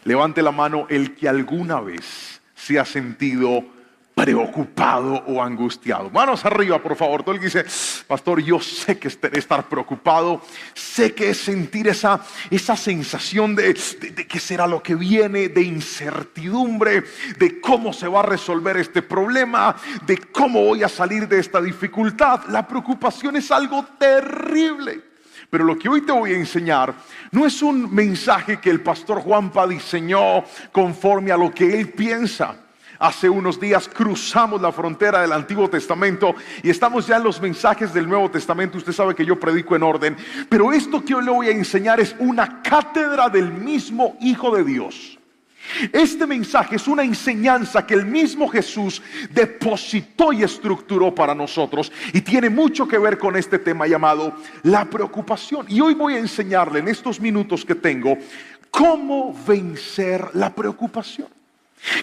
Levante la mano el que alguna vez se ha sentido preocupado o angustiado. Manos arriba, por favor. Todo el que dice: pastor, yo sé que es estar preocupado, sé que es sentir esa sensación de qué será lo que viene, de incertidumbre, de cómo se va a resolver este problema, de cómo voy a salir de esta dificultad. La preocupación es algo terrible. Pero lo que hoy te voy a enseñar no es un mensaje que el pastor Juanpa diseñó conforme a lo que él piensa. Hace unos días cruzamos la frontera del Antiguo Testamento y estamos ya en los mensajes del Nuevo Testamento. Usted sabe que yo predico en orden, pero esto que hoy le voy a enseñar es una cátedra del mismo Hijo de Dios. Este mensaje es una enseñanza que el mismo Jesús depositó y estructuró para nosotros y tiene mucho que ver con este tema llamado la preocupación. Y hoy voy a enseñarle en estos minutos que tengo cómo vencer la preocupación.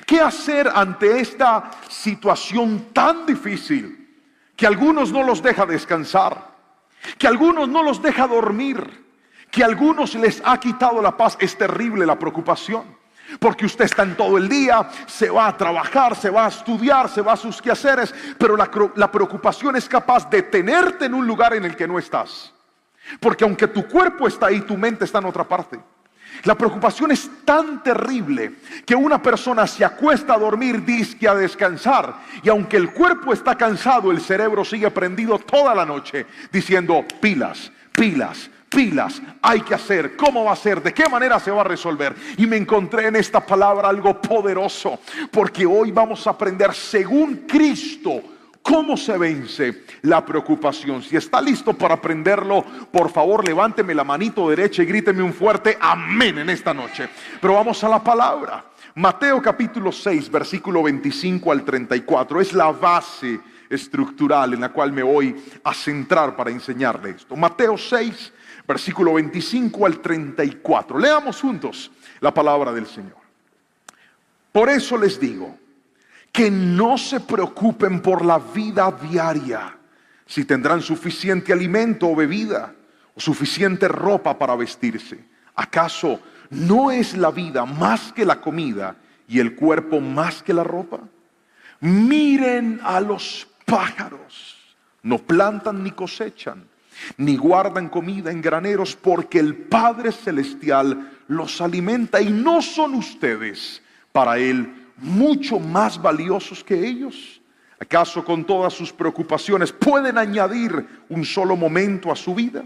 ¿Qué hacer ante esta situación tan difícil que a algunos no los deja descansar, que a algunos no los deja dormir, que a algunos les ha quitado la paz? Es terrible la preocupación. Porque usted está en todo el día, se va a trabajar, se va a estudiar, se va a sus quehaceres, pero la preocupación es capaz de tenerte en un lugar en el que no estás. Porque aunque tu cuerpo está ahí, tu mente está en otra parte. La preocupación es tan terrible que una persona se acuesta a dormir, dizque a descansar, y aunque el cuerpo está cansado, el cerebro sigue prendido toda la noche diciendo: pilas, pilas, pilas, hay que hacer, cómo va a ser, de qué manera se va a resolver. Y me encontré en esta palabra algo poderoso, porque hoy vamos a aprender según Cristo cómo se vence la preocupación. Si está listo para aprenderlo, por favor levánteme la manito derecha y gríteme un fuerte amén en esta noche. Pero vamos a la palabra. Mateo capítulo 6, versículo 25 al 34, es la base estructural en la cual me voy a centrar para enseñarle esto. Mateo 6, versículo 25 al 34. Leamos juntos la palabra del Señor. Por eso les digo que no se preocupen por la vida diaria, si tendrán suficiente alimento o bebida, o suficiente ropa para vestirse. ¿Acaso no es la vida más que la comida y el cuerpo más que la ropa? Miren a los pájaros, no plantan ni cosechan, ni guardan comida en graneros, porque el Padre Celestial los alimenta. ¿Y no son ustedes para Él mucho más valiosos que ellos? ¿Acaso con todas sus preocupaciones pueden añadir un solo momento a su vida?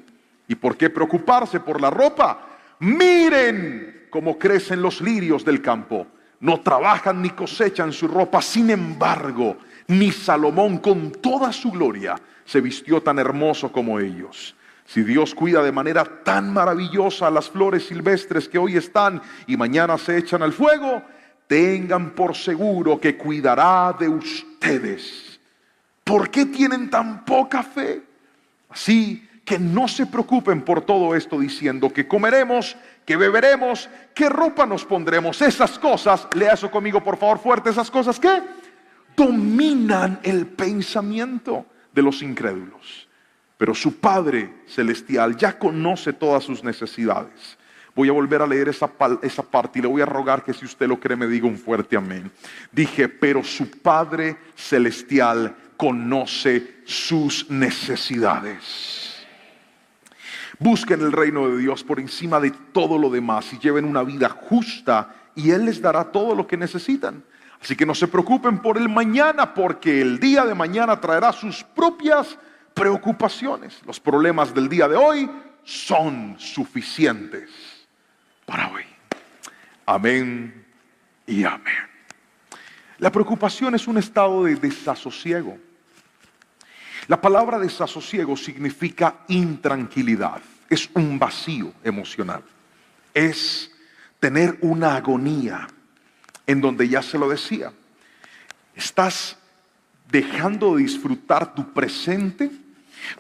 ¿Y por qué preocuparse por la ropa? Miren cómo crecen los lirios del campo, no trabajan ni cosechan su ropa. Sin embargo, ni Salomón con toda su gloria se vistió tan hermoso como ellos. Si Dios cuida de manera tan maravillosa a las flores silvestres que hoy están y mañana se echan al fuego, tengan por seguro que cuidará de ustedes. ¿Por qué tienen tan poca fe? Así que no se preocupen por todo esto diciendo que comeremos, que beberemos, qué ropa nos pondremos. Esas cosas, lea eso conmigo por favor fuerte, esas cosas que dominan el pensamiento de los incrédulos. Pero su Padre Celestial ya conoce todas sus necesidades. Voy a volver a leer esa parte y le voy a rogar que, si usted lo cree, me diga un fuerte amén. Dije, pero su Padre Celestial conoce sus necesidades. Busquen el reino de Dios por encima de todo lo demás y lleven una vida justa y Él les dará todo lo que necesitan. Así que no se preocupen por el mañana, porque el día de mañana traerá sus propias preocupaciones. Los problemas del día de hoy son suficientes para hoy. Amén y amén. La preocupación es un estado de desasosiego. La palabra desasosiego significa intranquilidad. Es un vacío emocional. Es tener una agonía en donde, ya se lo decía, estás dejando de disfrutar tu presente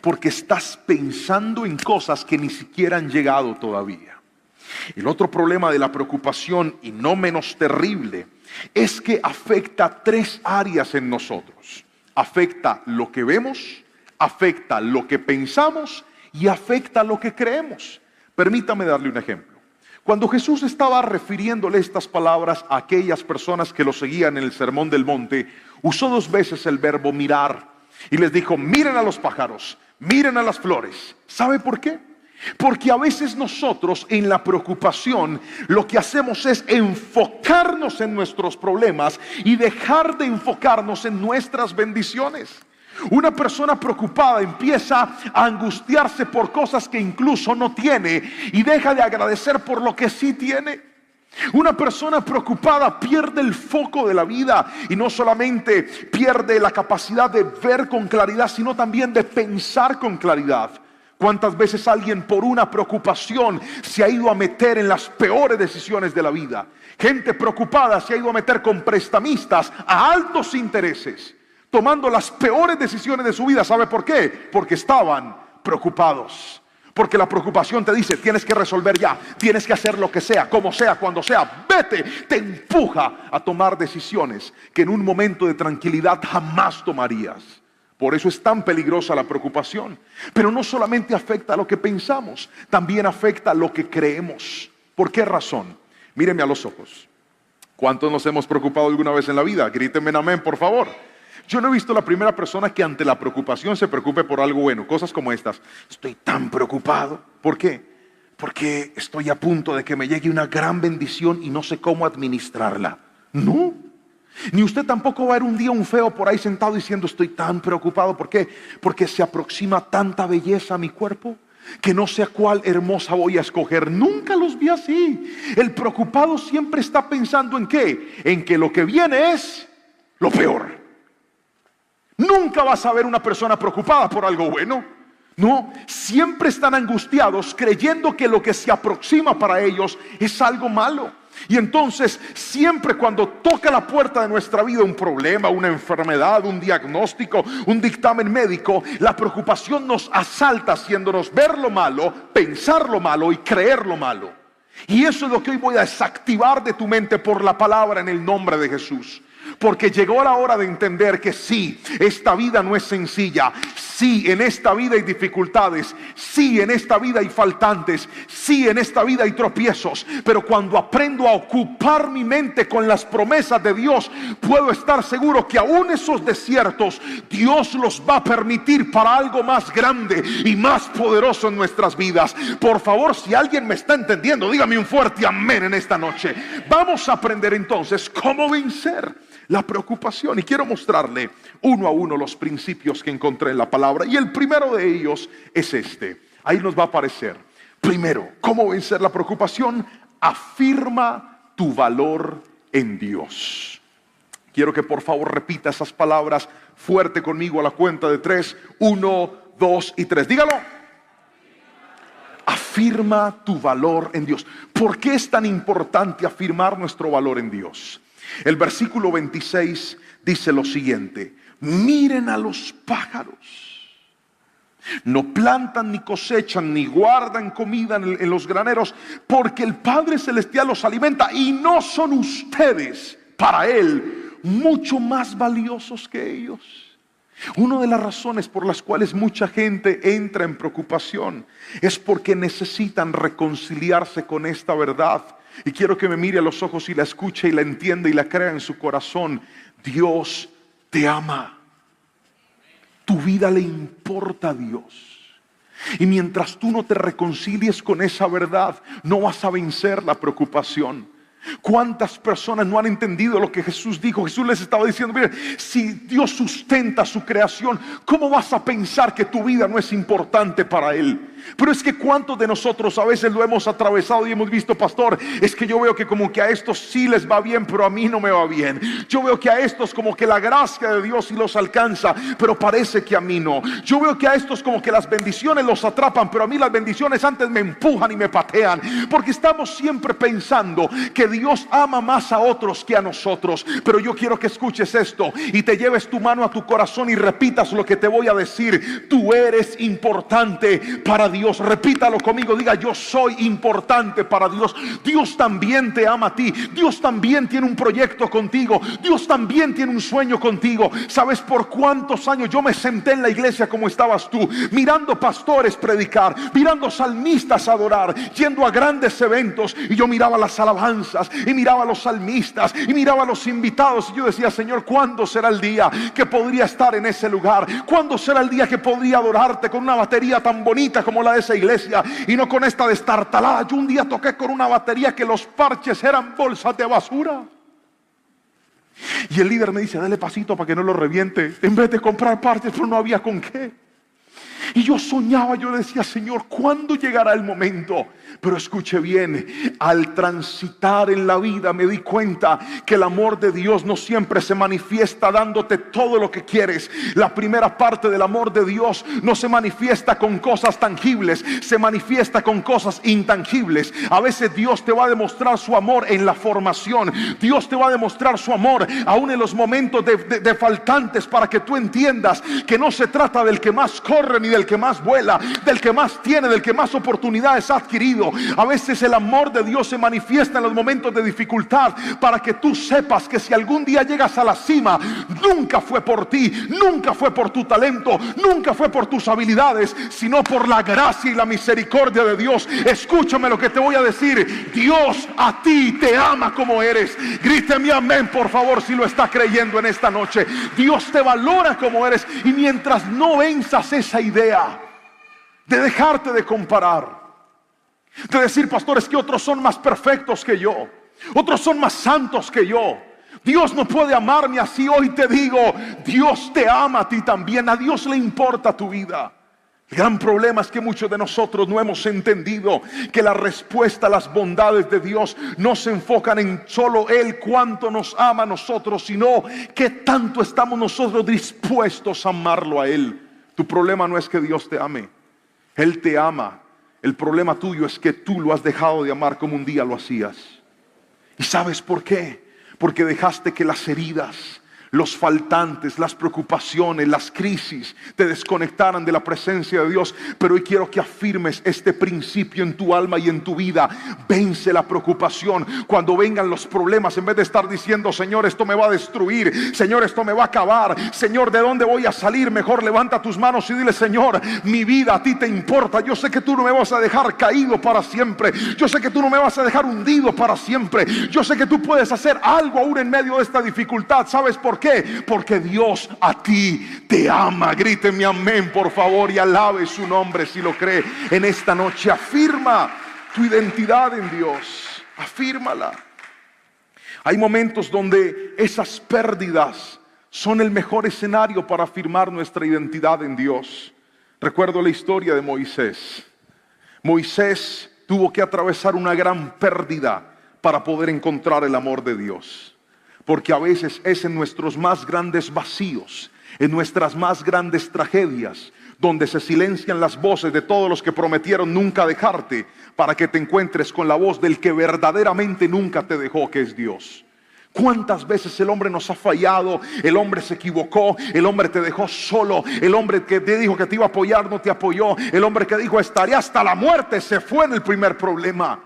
porque estás pensando en cosas que ni siquiera han llegado todavía. El otro problema de la preocupación, y no menos terrible, es que afecta tres áreas en nosotros. Afecta lo que vemos, afecta lo que pensamos y afecta lo que creemos. Permítame darle un ejemplo. Cuando Jesús estaba refiriéndole estas palabras a aquellas personas que lo seguían en el Sermón del Monte, usó 2 veces el verbo mirar y les dijo: miren a los pájaros, miren a las flores. ¿Sabe por qué? Porque a veces nosotros en la preocupación lo que hacemos es enfocarnos en nuestros problemas y dejar de enfocarnos en nuestras bendiciones. Una persona preocupada empieza a angustiarse por cosas que incluso no tiene y deja de agradecer por lo que sí tiene. Una persona preocupada pierde el foco de la vida y no solamente pierde la capacidad de ver con claridad, sino también de pensar con claridad. ¿Cuántas veces alguien por una preocupación se ha ido a meter en las peores decisiones de la vida? Gente preocupada se ha ido a meter con prestamistas a altos intereses, tomando las peores decisiones de su vida. ¿Sabe por qué? Porque estaban preocupados. Porque la preocupación te dice: tienes que resolver ya, tienes que hacer lo que sea, como sea, cuando sea, vete. Te empuja a tomar decisiones que en un momento de tranquilidad jamás tomarías. Por eso es tan peligrosa la preocupación. Pero no solamente afecta a lo que pensamos, también afecta a lo que creemos. ¿Por qué razón? Míreme a los ojos. ¿Cuántos nos hemos preocupado alguna vez en la vida? Grítenme en amén, por favor. Yo no he visto la primera persona que ante la preocupación se preocupe por algo bueno. Cosas como estas: estoy tan preocupado. ¿Por qué? Porque estoy a punto de que me llegue una gran bendición y no sé cómo administrarla. No. Ni usted tampoco va a ver un día un feo por ahí sentado diciendo: estoy tan preocupado. ¿Por qué? Porque se aproxima tanta belleza a mi cuerpo que no sé a cuál hermosa voy a escoger. Nunca los vi así. El preocupado siempre está pensando ¿en qué? En que lo que viene es lo peor. Nunca vas a ver una persona preocupada por algo bueno. No, siempre están angustiados creyendo que lo que se aproxima para ellos es algo malo. Y entonces siempre cuando toca la puerta de nuestra vida un problema, una enfermedad, un diagnóstico, un dictamen médico, la preocupación nos asalta haciéndonos ver lo malo, pensar lo malo y creer lo malo. Y eso es lo que hoy voy a desactivar de tu mente por la palabra en el nombre de Jesús. Porque llegó la hora de entender que sí, esta vida no es sencilla. Sí, en esta vida hay dificultades. Sí, en esta vida hay faltantes. Sí, en esta vida hay tropiezos. Pero cuando aprendo a ocupar mi mente con las promesas de Dios, puedo estar seguro que aún esos desiertos Dios los va a permitir para algo más grande y más poderoso en nuestras vidas. Por favor, si alguien me está entendiendo, dígame un fuerte amén en esta noche. Vamos a aprender entonces cómo vencer la preocupación, y quiero mostrarle uno a uno los principios que encontré en la palabra. Y el primero de ellos es este. Ahí nos va a aparecer. Primero, ¿cómo vencer la preocupación? Afirma tu valor en Dios. Quiero que por favor repita esas palabras fuerte conmigo a la cuenta de 3. 1, 2 y 3. Dígalo. Afirma tu valor en Dios. ¿Por qué es tan importante afirmar nuestro valor en Dios? El versículo 26 dice lo siguiente: miren a los pájaros. No plantan, ni cosechan, ni guardan comida en los graneros, porque el Padre Celestial los alimenta. Y no son ustedes para Él mucho más valiosos que ellos. Una de las razones por las cuales mucha gente entra en preocupación es porque necesitan reconciliarse con esta verdad. Y quiero que me mire a los ojos y la escuche y la entienda y la crea en su corazón. Dios te ama. Tu vida le importa a Dios. Y mientras tú no te reconcilies con esa verdad, no vas a vencer la preocupación. ¿Cuántas personas no han entendido lo que Jesús dijo? Jesús les estaba diciendo: mire, si Dios sustenta su creación, ¿cómo vas a pensar que tu vida no es importante para Él? Pero es que ¿cuántos de nosotros a veces lo hemos atravesado y hemos visto: pastor, es que yo veo que como que a estos sí les va bien, pero a mí no me va bien. Yo veo que a estos como que la gracia de Dios sí los alcanza, pero parece que a mí no. Yo veo que a estos como que las bendiciones los atrapan, pero a mí las bendiciones antes me empujan y me patean. Porque estamos siempre pensando que Dios ama más a otros que a nosotros. Pero yo quiero que escuches esto y te lleves tu mano a tu corazón y repitas lo que te voy a decir. Tú eres importante para Dios. Repítalo conmigo, diga: yo soy importante para Dios. Dios también te ama a ti. Dios también tiene un proyecto contigo. Dios también tiene un sueño contigo. ¿Sabes por cuántos años yo me senté en la iglesia como estabas tú, mirando pastores predicar, mirando salmistas adorar, yendo a grandes eventos, y yo miraba las alabanzas y miraba a los salmistas y miraba a los invitados, y yo decía: Señor, ¿cuándo será el día que podría estar en ese lugar? ¿Cuándo será el día que podría adorarte con una batería tan bonita como la de esa iglesia y no con esta destartalada? Yo un día toqué con una batería que los parches eran bolsas de basura. Y el líder me dice: dale pasito para que no lo reviente. En vez de comprar parches, pero no había con qué. Y yo soñaba, yo decía: Señor, ¿cuándo llegará el momento? Pero escuche bien, al transitar en la vida me di cuenta que el amor de Dios no siempre se manifiesta dándote todo lo que quieres. La primera parte del amor de Dios no se manifiesta con cosas tangibles, se manifiesta con cosas intangibles. A veces Dios te va a demostrar su amor en la formación. Dios te va a demostrar su amor aún en los momentos de faltantes, para que tú entiendas que no se trata del que más corre ni del que más vuela, del que más tiene, del que más oportunidades ha adquirido. A veces el amor de Dios se manifiesta en los momentos de dificultad, para que tú sepas que si algún día llegas a la cima, nunca fue por ti, nunca fue por tu talento, nunca fue por tus habilidades, sino por la gracia y la misericordia de Dios. Escúchame lo que te voy a decir: Dios a ti te ama como eres. Gríteme amén, por favor, si lo está creyendo en esta noche. Dios te valora como eres, y mientras no venzas esa idea de dejarte de comparar, de decir: pastor, es que otros son más perfectos que yo, otros son más santos que yo, Dios no puede amarme así. Hoy te digo: Dios te ama a ti también. A Dios le importa tu vida. El gran problema es que muchos de nosotros no hemos entendido que la respuesta a las bondades de Dios no se enfocan en solo Él cuánto nos ama a nosotros, sino que tanto estamos nosotros dispuestos a amarlo a Él. Tu problema no es que Dios te ame, Él te ama. El problema tuyo es que tú lo has dejado de amar como un día lo hacías. ¿Y sabes por qué? Porque dejaste que las heridas, los faltantes, las preocupaciones, las crisis te desconectaran de la presencia de Dios. Pero hoy quiero que afirmes este principio en tu alma y en tu vida. Vence la preocupación. Cuando vengan los problemas, en vez de estar diciendo: Señor, esto me va a destruir, Señor, esto me va a acabar, Señor, ¿de dónde voy a salir? Mejor levanta tus manos y dile: Señor, mi vida a ti te importa. Yo sé que tú no me vas a dejar caído para siempre. Yo sé que tú no me vas a dejar hundido para siempre. Yo sé que tú puedes hacer algo aún en medio de esta dificultad. ¿Sabes por qué? Porque Dios a ti te ama. Gríteme amén, por favor, y alabe su nombre si lo cree en esta noche. Afirma tu identidad en Dios. Afírmala. Hay momentos donde esas pérdidas son el mejor escenario para afirmar nuestra identidad en Dios. Recuerdo la historia de Moisés. Moisés tuvo que atravesar una gran pérdida para poder encontrar el amor de Dios. Porque a veces es en nuestros más grandes vacíos, en nuestras más grandes tragedias, donde se silencian las voces de todos los que prometieron nunca dejarte, para que te encuentres con la voz del que verdaderamente nunca te dejó, que es Dios. ¿Cuántas veces el hombre nos ha fallado? El hombre se equivocó, el hombre te dejó solo, el hombre que te dijo que te iba a apoyar no te apoyó, el hombre que dijo estaré hasta la muerte se fue en el primer problema.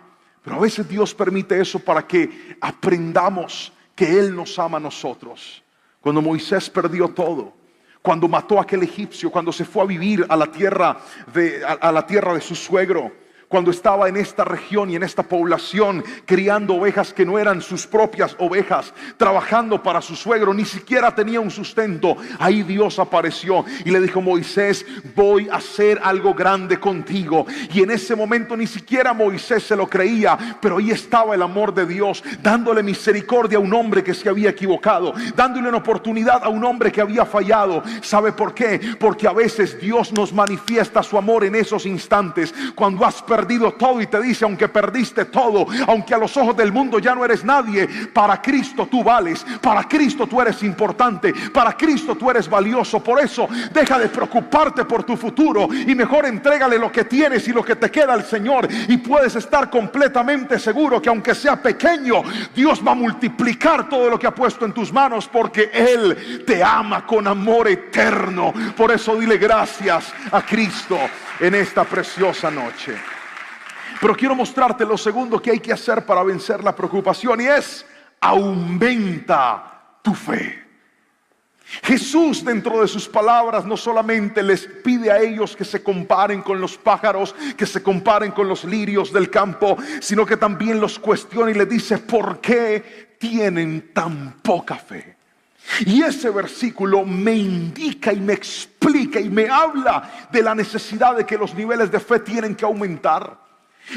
Pero a veces Dios permite eso para que aprendamos que Él nos ama a nosotros. Cuando Moisés perdió todo, cuando mató a aquel egipcio, cuando se fue a vivir a la tierra de su suegro, cuando estaba en esta región y en esta población criando ovejas que no eran sus propias ovejas, trabajando para su suegro, ni siquiera tenía un sustento. Ahí Dios apareció y le dijo: Moisés, voy a hacer algo grande contigo. Y en ese momento ni siquiera Moisés se lo creía, pero ahí estaba el amor de Dios, dándole misericordia a un hombre que se había equivocado, dándole una oportunidad a un hombre que había fallado. ¿Sabe por qué? Porque a veces Dios nos manifiesta su amor en esos instantes, cuando has perdido todo y te dice: aunque perdiste todo, aunque a los ojos del mundo ya no eres nadie, para Cristo tú vales, para Cristo tú eres importante, para Cristo tú eres valioso. Por eso deja de preocuparte por tu futuro y mejor entrégale lo que tienes y lo que te queda al Señor, y puedes estar completamente seguro que aunque sea pequeño, Dios va a multiplicar todo lo que ha puesto en tus manos, porque Él te ama con amor eterno. Por eso dile gracias a Cristo. en esta preciosa noche. Pero quiero mostrarte lo segundo que hay que hacer para vencer la preocupación, y es: aumenta tu fe. Jesús, dentro de sus palabras, no solamente les pide a ellos que se comparen con los pájaros, que se comparen con los lirios del campo, sino que también los cuestiona y les dice: ¿por qué tienen tan poca fe? Y ese versículo me indica y me explica y me habla de la necesidad de que los niveles de fe tienen que aumentar.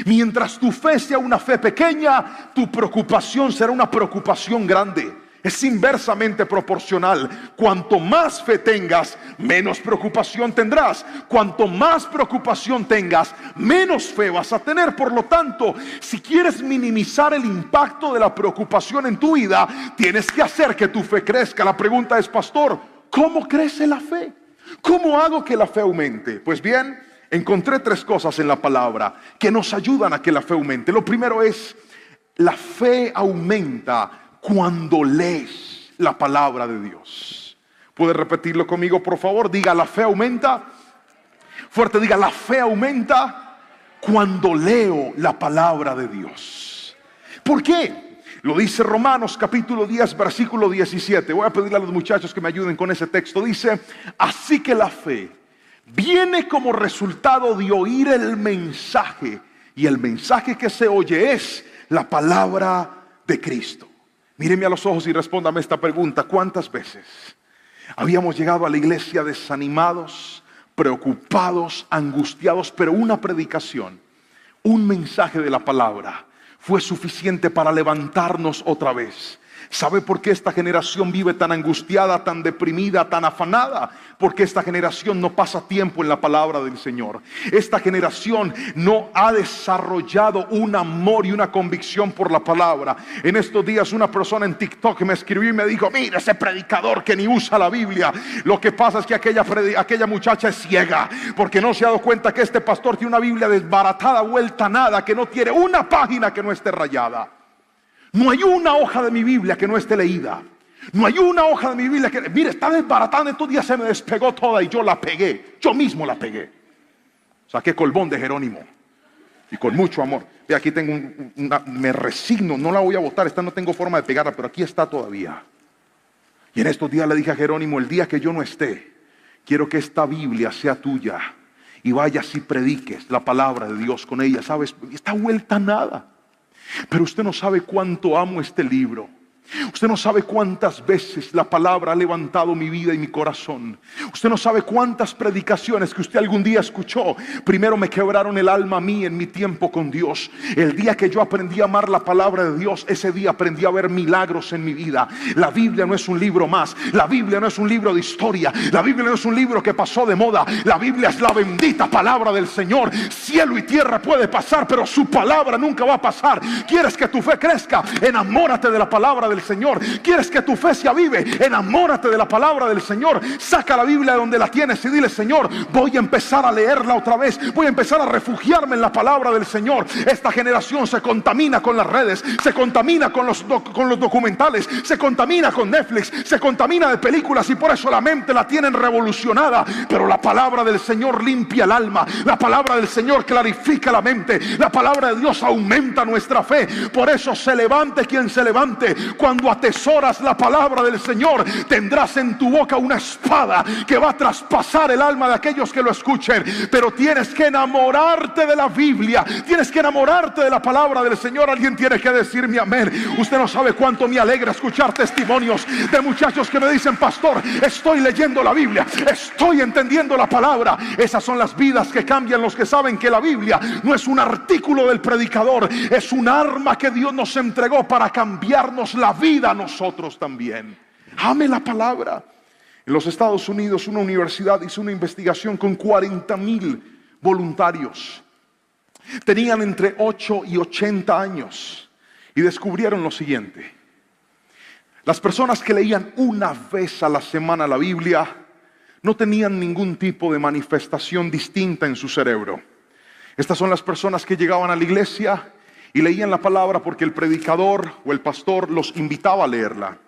Mientras tu fe sea una fe pequeña, tu preocupación será una preocupación grande. Es inversamente proporcional. Cuanto más fe tengas, menos preocupación tendrás. Cuanto más preocupación tengas, menos fe vas a tener. Por lo tanto, si quieres minimizar el impacto de la preocupación en tu vida, tienes que hacer que tu fe crezca. La pregunta es: pastor, ¿cómo crece la fe? ¿Cómo hago que la fe aumente? Pues bien, encontré 3 cosas en la palabra que nos ayudan a que la fe aumente. Lo primero es: la fe aumenta cuando lees la palabra de Dios. ¿Puede repetirlo conmigo, por favor? Diga: la fe aumenta. Fuerte, diga: la fe aumenta cuando leo la palabra de Dios. ¿Por qué? Lo dice Romanos capítulo 10 versículo 17. Voy a pedirle a los muchachos que me ayuden con ese texto. Dice: así que la fe viene como resultado de oír el mensaje, y el mensaje que se oye es la palabra de Cristo. Míreme a los ojos y respóndame esta pregunta: ¿cuántas veces habíamos llegado a la iglesia desanimados, preocupados, angustiados, pero una predicación, un mensaje de la palabra fue suficiente para levantarnos otra vez? ¿Sabe por qué esta generación vive tan angustiada, tan deprimida, tan afanada? Porque esta generación no pasa tiempo en la palabra del Señor. Esta generación no ha desarrollado un amor y una convicción por la palabra. En estos días una persona en TikTok me escribió y me dijo: mira ese predicador que ni usa la Biblia. Lo que pasa es que aquella muchacha es ciega, porque no se ha dado cuenta que este pastor tiene una Biblia desbaratada, vuelta a nada, que no tiene una página que no esté rayada. No hay una hoja de mi Biblia que no esté leída. No hay una hoja de mi Biblia que... Mire, está desbaratada. Estos días se me despegó toda y yo la pegué. Yo mismo la pegué. Saqué Colbón de Jerónimo y con mucho amor. Ve, aquí tengo me resigno, no la voy a botar. Esta no tengo forma de pegarla, pero aquí está todavía. Y en estos días le dije a Jerónimo: el día que yo no esté, quiero que esta Biblia sea tuya y vayas y prediques la palabra de Dios con ella. ¿Sabes? Está vuelta a nada. Pero usted no sabe cuánto amo este libro. Usted no sabe cuántas veces la palabra ha levantado mi vida y mi corazón. Usted no sabe cuántas predicaciones que usted algún día escuchó primero me quebraron el alma a mí en mi tiempo con Dios. El día que yo aprendí a amar la palabra de Dios, ese día aprendí a ver milagros en mi vida. La Biblia no es un libro más. La Biblia no es un libro de historia. La Biblia no es un libro que pasó de moda. La Biblia es la bendita palabra del Señor. Cielo y tierra puede pasar, pero su palabra nunca va a pasar. ¿Quieres que tu fe crezca? Enamórate de la palabra del Señor. ¿Quieres que tu fe se avive? Enamórate de la palabra del Señor. Saca la Biblia de donde la tienes y dile: Señor, voy a empezar a leerla otra vez. Voy a empezar a refugiarme en la palabra del Señor. Esta generación se contamina con las redes, se contamina con los documentales, se contamina con Netflix, se contamina de películas, y por eso la mente la tienen revolucionada. Pero la palabra del Señor limpia el alma. La palabra del Señor clarifica la mente. La palabra de Dios aumenta nuestra fe. Por eso se levante quien se levante. Cuando atesoras la palabra del Señor, tendrás en tu boca una espada que va a traspasar el alma de aquellos que lo escuchen. Pero tienes que enamorarte de la Biblia. Tienes que enamorarte de la palabra del Señor. Alguien tiene que decirme amén. Usted no sabe cuánto me alegra escuchar testimonios de muchachos que me dicen: pastor, estoy leyendo la Biblia, estoy entendiendo la palabra. Esas son las vidas que cambian, los que saben que la Biblia no es un artículo del predicador, es un arma que Dios nos entregó para cambiarnos la vida a nosotros también. Ame la palabra. En los Estados Unidos, una universidad hizo una investigación con 40,000 voluntarios. Tenían entre 8 y 80 años y descubrieron lo siguiente: las personas que leían una vez a la semana la Biblia no tenían ningún tipo de manifestación distinta en su cerebro. Estas son las personas que llegaban a la iglesia y leían la palabra porque el predicador o el pastor los invitaba a leerla.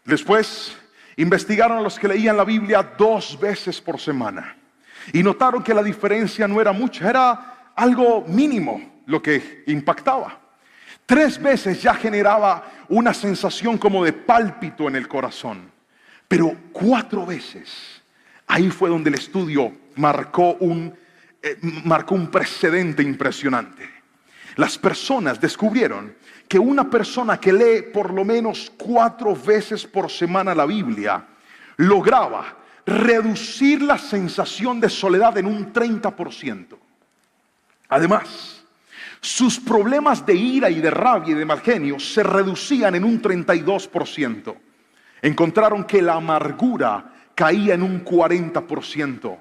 Después investigaron a los que leían la Biblia 2 veces por semana Y notaron que la diferencia no era mucha, era algo mínimo lo que impactaba. 3 veces ya generaba una sensación como de pálpito en el corazón. Pero 4 veces, ahí fue donde el estudio marcó un precedente impresionante. Las personas descubrieron que una persona que lee por lo menos 4 veces por semana la Biblia lograba reducir la sensación de soledad en un 30%. Además, sus problemas de ira y de rabia y de mal genio se reducían en un 32%. Encontraron que la amargura caía en un 40%.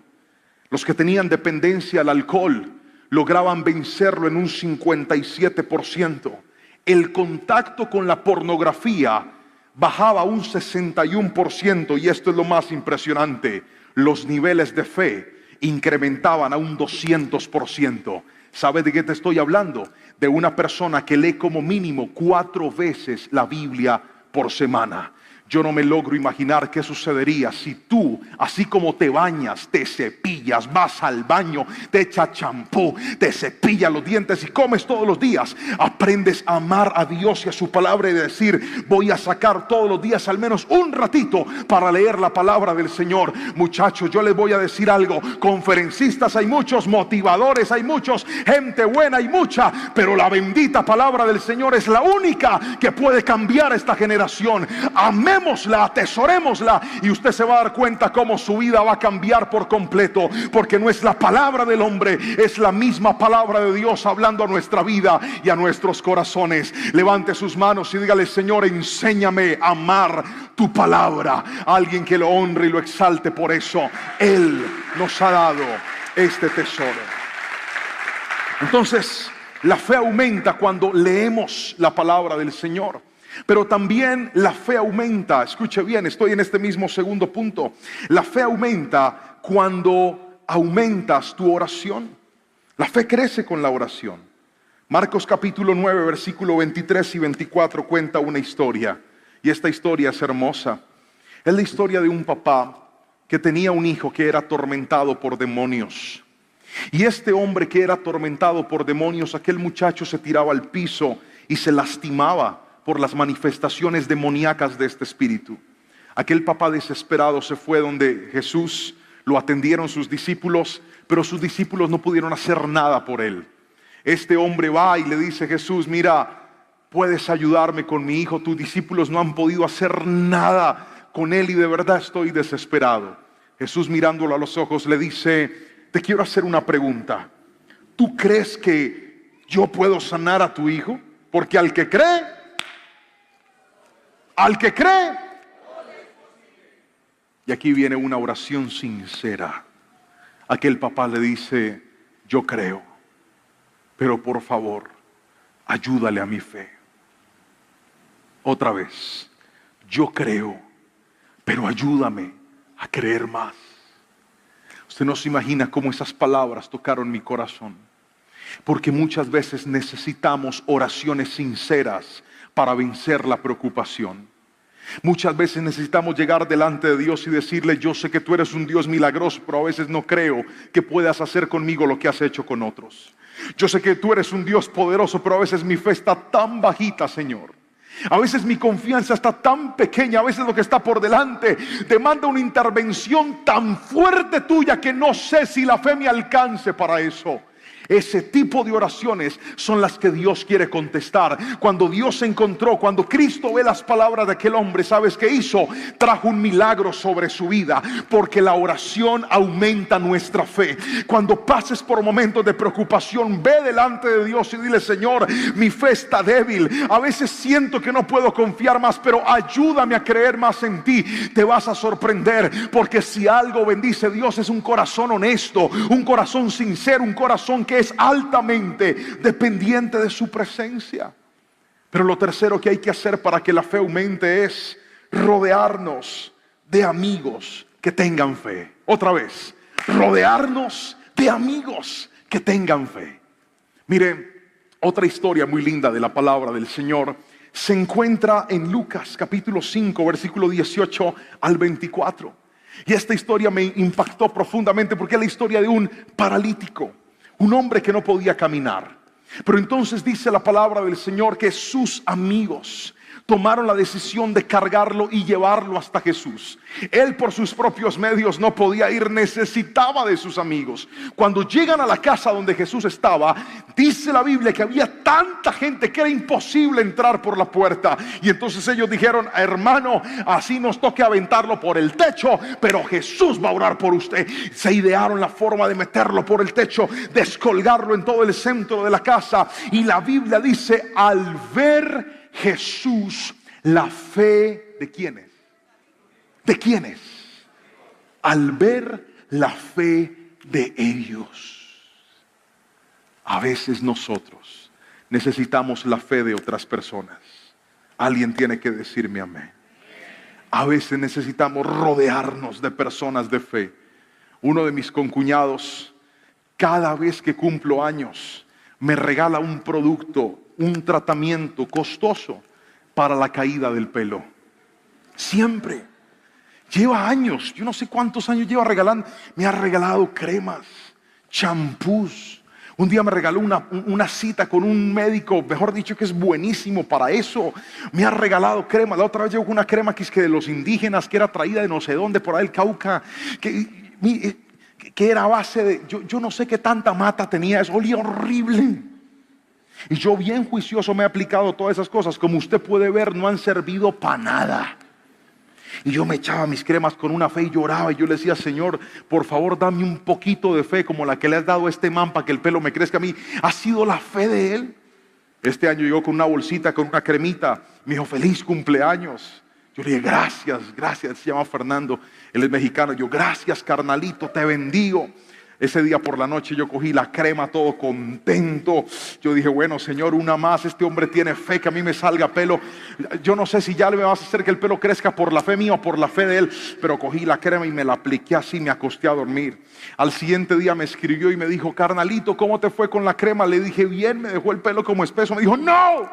Los que tenían dependencia al alcohol lograban vencerlo en un 57%. El contacto con la pornografía bajaba un 61%, y esto es lo más impresionante, los niveles de fe incrementaban a un 200%. ¿Sabe de qué te estoy hablando? De una persona que lee como mínimo 4 veces la Biblia por semana. Yo no me logro imaginar qué sucedería si tú, así como te bañas, te cepillas, vas al baño, te echas champú, te cepillas los dientes y comes todos los días, aprendes a amar a Dios y a su palabra y decir: voy a sacar todos los días al menos un ratito para leer la palabra del Señor. Muchachos, yo les voy a decir algo: conferencistas hay muchos, motivadores hay muchos, gente buena hay mucha, pero la bendita palabra del Señor es la única que puede cambiar esta generación. Amén. Atesorémosla, y usted se va a dar cuenta cómo su vida va a cambiar por completo, porque no es la palabra del hombre, es la misma palabra de Dios hablando a nuestra vida y a nuestros corazones. Levante sus manos y dígale: Señor, enséñame a amar tu palabra. Alguien que lo honre y lo exalte por eso. Él nos ha dado este tesoro. Entonces, la fe aumenta cuando leemos la palabra del Señor. Pero también la fe aumenta, escuche bien, estoy en este mismo segundo punto. La fe aumenta cuando aumentas tu oración. La fe crece con la oración. Marcos capítulo 9, versículo 23 y 24 cuenta una historia. Y esta historia es hermosa. Es la historia de un papá que tenía un hijo que era atormentado por demonios. Y este hombre que era atormentado por demonios, aquel muchacho se tiraba al piso y se lastimaba por las manifestaciones demoníacas de este espíritu. Aquel papá desesperado se fue donde Jesús, lo atendieron sus discípulos, pero sus discípulos no pudieron hacer nada por él. Este hombre va y le dice a Jesús: mira, puedes ayudarme con mi hijo, tus discípulos no han podido hacer nada con él y de verdad estoy desesperado. Jesús, mirándolo a los ojos, le dice: te quiero hacer una pregunta. ¿Tú crees que yo puedo sanar a tu hijo? Porque al que cree, y aquí viene una oración sincera. Aquel papá le dice: yo creo, pero por favor, ayúdale a mi fe. Otra vez: yo creo, pero ayúdame a creer más. Usted no se imagina cómo esas palabras tocaron mi corazón, porque muchas veces necesitamos oraciones sinceras para vencer la preocupación. Muchas veces necesitamos llegar delante de Dios y decirle: yo sé que tú eres un Dios milagroso, pero a veces no creo que puedas hacer conmigo lo que has hecho con otros. Yo sé que tú eres un Dios poderoso, pero a veces mi fe está tan bajita, Señor. A veces mi confianza está tan pequeña, a veces lo que está por delante demanda una intervención tan fuerte tuya que no sé si la fe me alcance para eso. Ese tipo de oraciones son las que Dios quiere contestar. Cuando Dios encontró, cuando Cristo ve las palabras de aquel hombre, ¿sabes qué hizo? Trajo un milagro sobre su vida, porque la oración aumenta nuestra fe. Cuando pases por momentos de preocupación, ve delante de Dios y dile: Señor, mi fe está débil, a veces siento que no puedo confiar más, pero ayúdame a creer más en ti. Te vas a sorprender, porque si algo bendice Dios es un corazón honesto, un corazón sincero, un corazón que es altamente dependiente de su presencia. Pero lo tercero que hay que hacer para que la fe aumente es rodearnos de amigos que tengan fe. Otra vez, rodearnos de amigos que tengan fe. Mire, otra historia muy linda de la palabra del Señor se encuentra en Lucas capítulo 5, versículo 18 al 24. Y esta historia me impactó profundamente porque es la historia de un paralítico, un hombre que no podía caminar. Pero entonces dice la palabra del Señor que sus amigos tomaron la decisión de cargarlo y llevarlo hasta Jesús. Él por sus propios medios no podía ir, necesitaba de sus amigos. Cuando llegan a la casa donde Jesús estaba, dice la Biblia que había tanta gente que era imposible entrar por la puerta. Y entonces ellos dijeron: hermano, así nos toque aventarlo por el techo, pero Jesús va a orar por usted. Se idearon la forma de meterlo por el techo, descolgarlo en todo el centro de la casa. Y la Biblia dice: al ver Jesús la fe de ¿quiénes? ¿De quiénes? Al ver la fe de ellos. A veces nosotros necesitamos la fe de otras personas. Alguien tiene que decirme amén. A veces necesitamos rodearnos de personas de fe. Uno de mis concuñados, cada vez que cumplo años, me regala un producto, un tratamiento costoso para la caída del pelo. Siempre. Lleva años, yo no sé cuántos años lleva regalando. Me ha regalado cremas, champús. Un día me regaló una cita con un médico, mejor dicho, que es buenísimo para eso. Me ha regalado crema. La otra vez llegó una crema que es que de los indígenas, que era traída de no sé dónde, por ahí el Cauca, que era a base de, yo no sé qué tanta mata tenía, eso olía horrible. Y yo bien juicioso me he aplicado todas esas cosas. Como usted puede ver, no han servido para nada. Y yo me echaba mis cremas con una fe y lloraba. Y yo le decía: Señor, por favor dame un poquito de fe como la que le has dado a este man para que el pelo me crezca a mí. Ha sido la fe de él. Este año llegó con una bolsita, con una cremita. Me dijo: feliz cumpleaños. Yo le dije: gracias, gracias. Se llama Fernando, él es mexicano. Yo: gracias, carnalito, te bendigo. Ese día por la noche yo cogí la crema todo contento. Yo dije: bueno, Señor, una más. Este hombre tiene fe que a mí me salga pelo. Yo no sé si ya le vas a hacer que el pelo crezca por la fe mía o por la fe de él, pero cogí la crema y me la apliqué así, me acosté a dormir. Al siguiente día me escribió y me dijo: carnalito, ¿cómo te fue con la crema? Le dije: bien. Me dejó el pelo como espeso. Me dijo: no.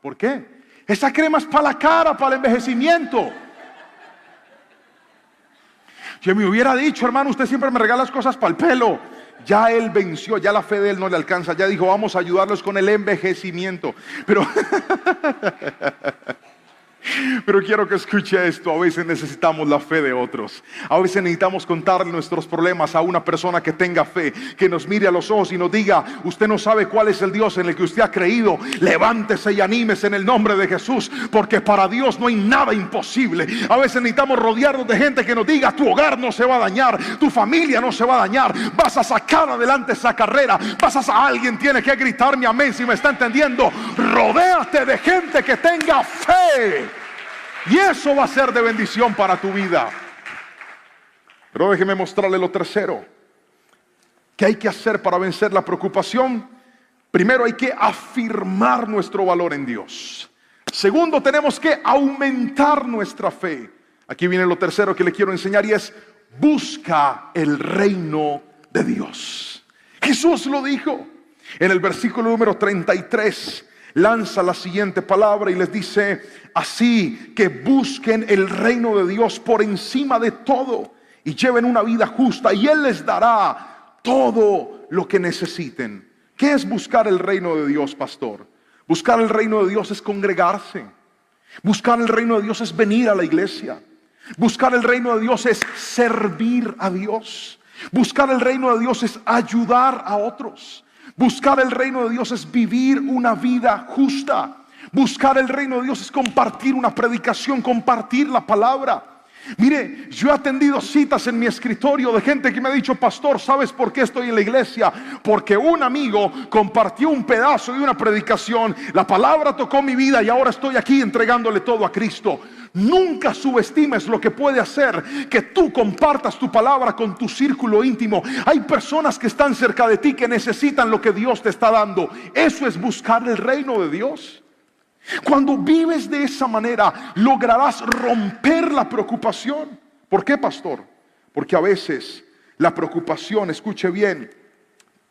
¿Por qué? Esa crema es para la cara, para el envejecimiento. Yo me hubiera dicho: hermano, usted siempre me regala las cosas para el pelo. Ya él venció, ya la fe de él no le alcanza. Ya dijo: vamos a ayudarlos con el envejecimiento. Pero quiero que escuche esto. A veces necesitamos la fe de otros. A veces necesitamos contarle nuestros problemas a una persona que tenga fe, que nos mire a los ojos y nos diga: usted no sabe cuál es el Dios en el que usted ha creído. Levántese y anímese en el nombre de Jesús, porque para Dios no hay nada imposible. A veces necesitamos rodearnos de gente que nos diga: tu hogar no se va a dañar, tu familia no se va a dañar, vas a sacar adelante esa carrera, alguien tiene que gritarme amén si me está entendiendo. Rodéate de gente que tenga fe, y eso va a ser de bendición para tu vida. Pero déjeme mostrarle lo tercero que hay que hacer para vencer la preocupación. Primero, hay que afirmar nuestro valor en Dios. Segundo, tenemos que aumentar nuestra fe. Aquí viene lo tercero que le quiero enseñar, y es: busca el reino de Dios. Jesús lo dijo en el versículo número 33. Lanza la siguiente palabra y les dice: así que busquen el reino de Dios por encima de todo y lleven una vida justa, y Él les dará todo lo que necesiten. ¿Qué es buscar el reino de Dios, pastor? Buscar el reino de Dios es congregarse. Buscar el reino de Dios es venir a la iglesia. Buscar el reino de Dios es servir a Dios. Buscar el reino de Dios es ayudar a otros. Buscar el reino de Dios es vivir una vida justa. Buscar el reino de Dios es compartir una predicación, compartir la palabra. Mire, yo he atendido citas en mi escritorio de gente que me ha dicho: pastor, ¿sabes por qué estoy en la iglesia? Porque un amigo compartió un pedazo de una predicación, la palabra tocó mi vida y ahora estoy aquí entregándole todo a Cristo. Nunca subestimes lo que puede hacer que tú compartas tu palabra con tu círculo íntimo. Hay personas que están cerca de ti que necesitan lo que Dios te está dando. Eso es buscar el reino de Dios. Cuando vives de esa manera, lograrás romper la preocupación. ¿Por qué, pastor? Porque a veces la preocupación, escuche bien,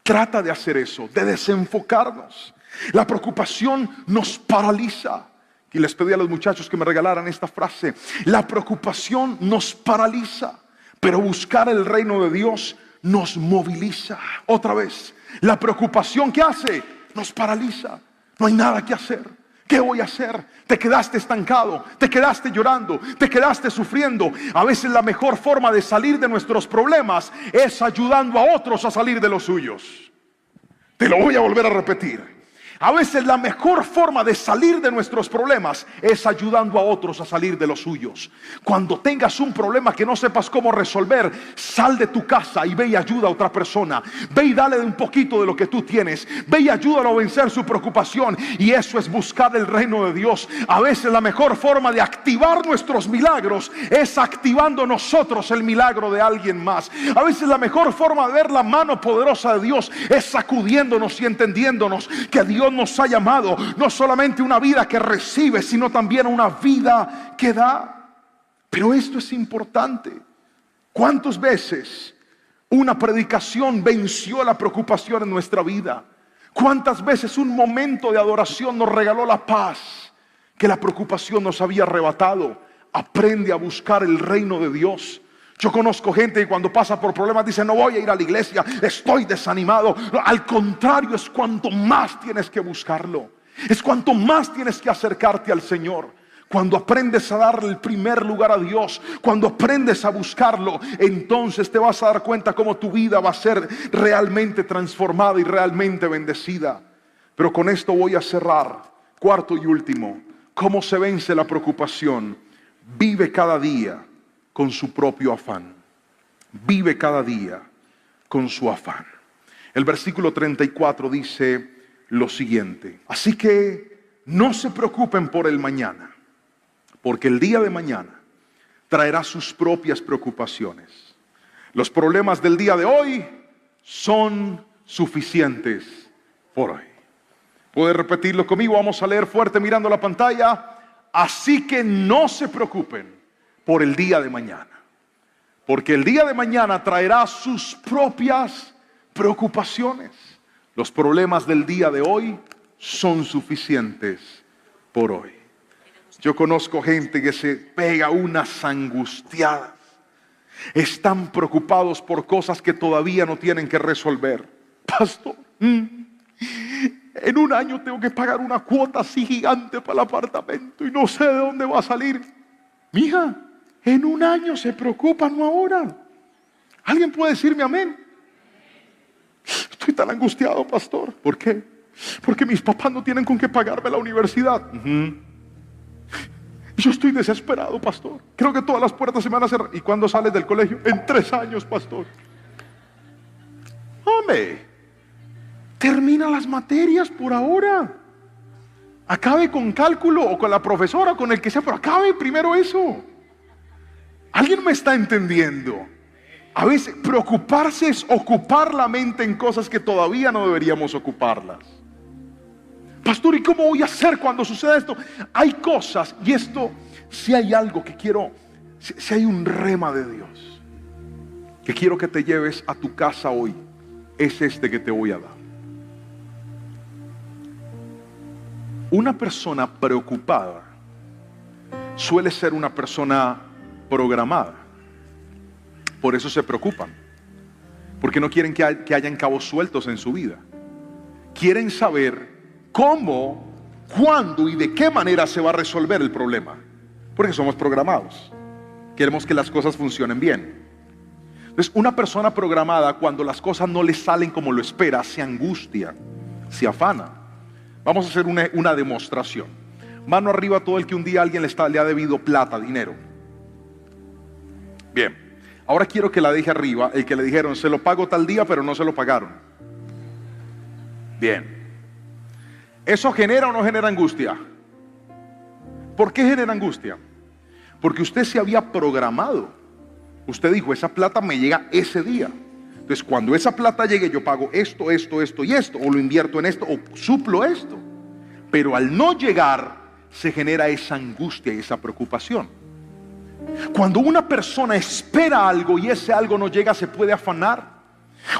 trata de hacer eso, de desenfocarnos. La preocupación nos paraliza. Y les pedí a los muchachos que me regalaran esta frase: la preocupación nos paraliza. Pero buscar el reino de Dios nos moviliza. Otra vez, la preocupación que hace nos paraliza. No hay nada que hacer. ¿Qué voy a hacer? Te quedaste estancado, te quedaste llorando, te quedaste sufriendo. A veces la mejor forma de salir de nuestros problemas es ayudando a otros a salir de los suyos. Te lo voy a volver a repetir. A veces la mejor forma de salir de nuestros problemas es ayudando a otros a salir de los suyos. Cuando tengas un problema que no sepas cómo resolver, sal de tu casa y ve y ayuda a otra persona. Ve y dale un poquito de lo que tú tienes. Ve y ayúdalo a vencer su preocupación. Y eso es buscar el reino de Dios. A veces la mejor forma de activar nuestros milagros es activando nosotros el milagro de alguien más. A veces la mejor forma de ver la mano poderosa de Dios es sacudiéndonos y entendiéndonos que Dios nos ha llamado no solamente una vida que recibe, sino también una vida que da. Pero esto es importante. ¿Cuántas veces una predicación venció la preocupación en nuestra vida? ¿Cuántas veces un momento de adoración nos regaló la paz que la preocupación nos había arrebatado? Aprende a buscar el reino de Dios. Yo conozco gente que cuando pasa por problemas dice: no voy a ir a la iglesia, estoy desanimado. Al contrario, es cuanto más tienes que buscarlo, es cuanto más tienes que acercarte al Señor. Cuando aprendes a darle el primer lugar a Dios, cuando aprendes a buscarlo, entonces te vas a dar cuenta cómo tu vida va a ser realmente transformada y realmente bendecida. Pero con esto voy a cerrar. Cuarto y último, ¿cómo se vence la preocupación? Vive cada día con su propio afán. Vive cada día con su afán. El versículo 34 dice lo siguiente: así que no se preocupen por el mañana, porque el día de mañana traerá sus propias preocupaciones. Los problemas del día de hoy son suficientes por hoy. ¿Puede repetirlo conmigo? Vamos a leer fuerte mirando la pantalla. Así que no se preocupen por el día de mañana, porque el día de mañana traerá sus propias preocupaciones. Los problemas del día de hoy son suficientes por hoy. Yo conozco gente que se pega unas angustiadas. Están preocupados por cosas que todavía no tienen que resolver. Pastor, en un año tengo que pagar una cuota así gigante para el apartamento y no sé de dónde va a salir. Mija, en un año se preocupan, no ahora. ¿Alguien puede decirme amén? Estoy tan angustiado, pastor. ¿Por qué? Porque mis papás no tienen con qué pagarme la universidad. Yo estoy desesperado, pastor. Creo que todas las puertas se me van a cerrar. ¿Y cuándo sales del colegio? En 3 años, pastor. Hombre, termina las materias por ahora. Acabe con cálculo o con la profesora, con el que sea, pero acabe primero eso. ¿Alguien me está entendiendo? A veces preocuparse es ocupar la mente en cosas que todavía no deberíamos ocuparlas. Pastor, ¿y cómo voy a hacer cuando suceda esto? Hay cosas, y esto, si hay algo que quiero, si hay un rema de Dios que quiero que te lleves a tu casa hoy, es este que te voy a dar. Una persona preocupada suele ser una persona programada. Por eso se preocupan, porque no quieren que hayan cabos sueltos en su vida. Quieren saber cómo, cuándo y de qué manera se va a resolver el problema, porque somos programados. Queremos que las cosas funcionen bien. Entonces, una persona programada, cuando las cosas no le salen como lo espera, se angustia, se afana. Vamos a hacer una demostración. Mano arriba todo el que un día alguien le ha debido plata, dinero. Bien, ahora quiero que la deje arriba el que le dijeron: se lo pago tal día, pero no se lo pagaron. Bien. ¿Eso genera o no genera angustia? ¿Por qué genera angustia? Porque usted se había programado. Usted dijo: esa plata me llega ese día. Entonces, cuando esa plata llegue, yo pago esto, esto, esto y esto, o lo invierto en esto, o suplo esto. Pero al no llegar, se genera esa angustia y esa preocupación. Cuando una persona espera algo y ese algo no llega, se puede afanar.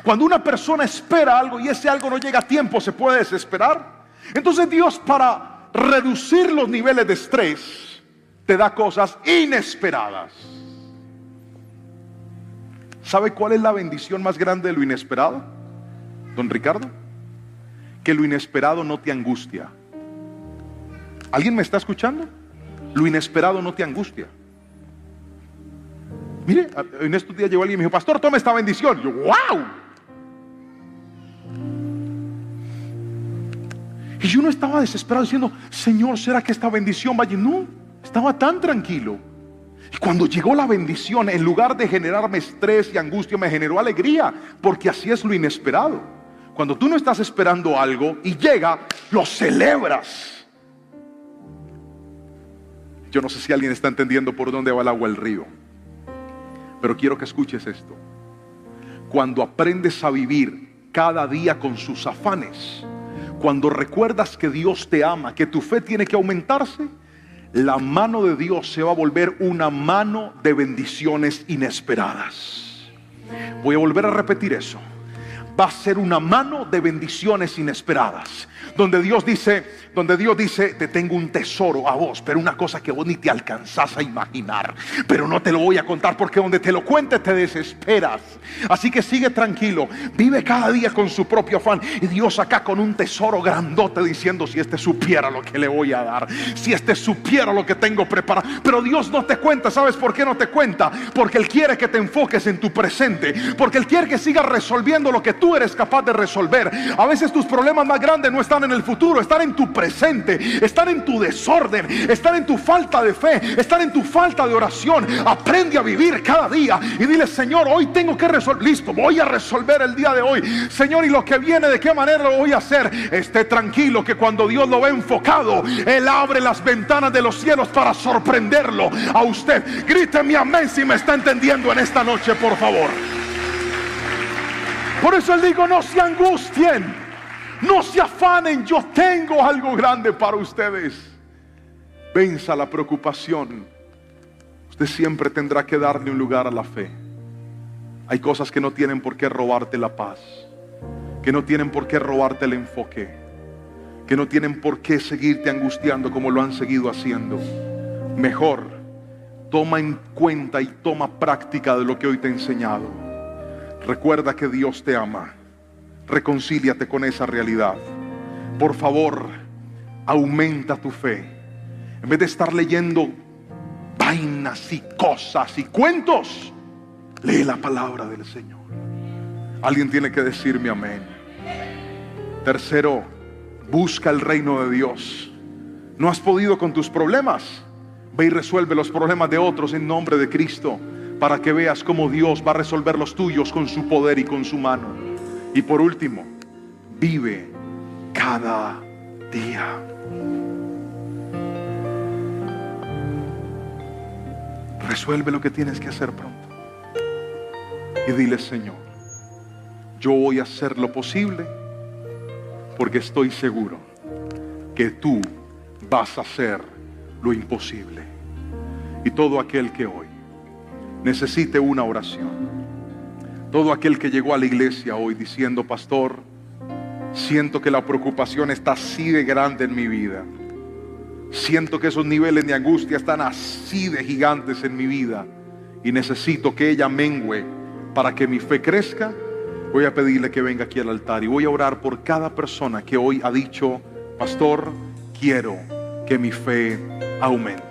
Cuando una persona espera algo y ese algo no llega a tiempo, se puede desesperar. Entonces Dios, para reducir los niveles de estrés, te da cosas inesperadas. ¿Sabe cuál es la bendición más grande de lo inesperado, don Ricardo? Que lo inesperado no te angustia. ¿Alguien me está escuchando? Lo inesperado no te angustia. Mire, en estos días llegó alguien y me dijo: pastor, toma esta bendición. Yo, wow. Y yo no estaba desesperado diciendo: Señor, ¿será que esta bendición vaya? No, estaba tan tranquilo. Y cuando llegó la bendición, en lugar de generarme estrés y angustia, me generó alegría, porque así es lo inesperado. Cuando tú no estás esperando algo y llega, lo celebras. Yo no sé si alguien está entendiendo por dónde va el agua del río, pero quiero que escuches esto. Cuando aprendes a vivir cada día con sus afanes, cuando recuerdas que Dios te ama, que tu fe tiene que aumentarse, la mano de Dios se va a volver una mano de bendiciones inesperadas. Voy a volver a repetir eso. Va a ser una mano de bendiciones inesperadas. Donde Dios dice, te tengo un tesoro a vos, pero una cosa que vos ni te alcanzás a imaginar, pero no te lo voy a contar, porque donde te lo cuente te desesperas. Así que sigue tranquilo, vive cada día con su propio afán, y Dios acá con un tesoro grandote diciendo: si este supiera lo que le voy a dar, si este supiera lo que tengo preparado. Pero Dios no te cuenta. ¿Sabes por qué no te cuenta? Porque Él quiere que te enfoques en tu presente, porque Él quiere que sigas resolviendo lo que tú eres capaz de resolver. A veces tus problemas más grandes no están en el futuro, están en tu presente, están en tu desorden, están en tu falta de fe, están en tu falta de oración. Aprende a vivir cada día y dile: Señor, hoy tengo que resolver. Listo, voy a resolver el día de hoy, Señor, y lo que viene, ¿de qué manera lo voy a hacer? Esté tranquilo que cuando Dios lo ve enfocado, Él abre las ventanas de los cielos para sorprenderlo a usted. Gríteme amén si me está entendiendo en esta noche, por favor. Por eso Él digo: no se angustien, no se afanen, yo tengo algo grande para ustedes. Venza la preocupación. Usted siempre tendrá que darle un lugar a la fe. Hay cosas que no tienen por qué robarte la paz, que no tienen por qué robarte el enfoque, que no tienen por qué seguirte angustiando como lo han seguido haciendo. Mejor, toma en cuenta y toma práctica de lo que hoy te he enseñado. Recuerda que Dios te ama. Reconcíliate con esa realidad. Por favor, aumenta tu fe. En vez de estar leyendo vainas y cosas y cuentos, lee la palabra del Señor. Alguien tiene que decirme amén. Tercero, busca el reino de Dios. ¿No has podido con tus problemas? Ve y resuelve los problemas de otros en nombre de Cristo, para que veas cómo Dios va a resolver los tuyos con su poder y con su mano. Y por último, vive cada día. Resuelve lo que tienes que hacer pronto. Y dile: Señor, yo voy a hacer lo posible, porque estoy seguro que tú vas a hacer lo imposible. Y todo aquel que hoy necesite una oración, todo aquel que llegó a la iglesia hoy diciendo: pastor, siento que la preocupación está así de grande en mi vida, siento que esos niveles de angustia están así de gigantes en mi vida, y necesito que ella mengüe para que mi fe crezca, voy a pedirle que venga aquí al altar y voy a orar por cada persona que hoy ha dicho: pastor, quiero que mi fe aumente.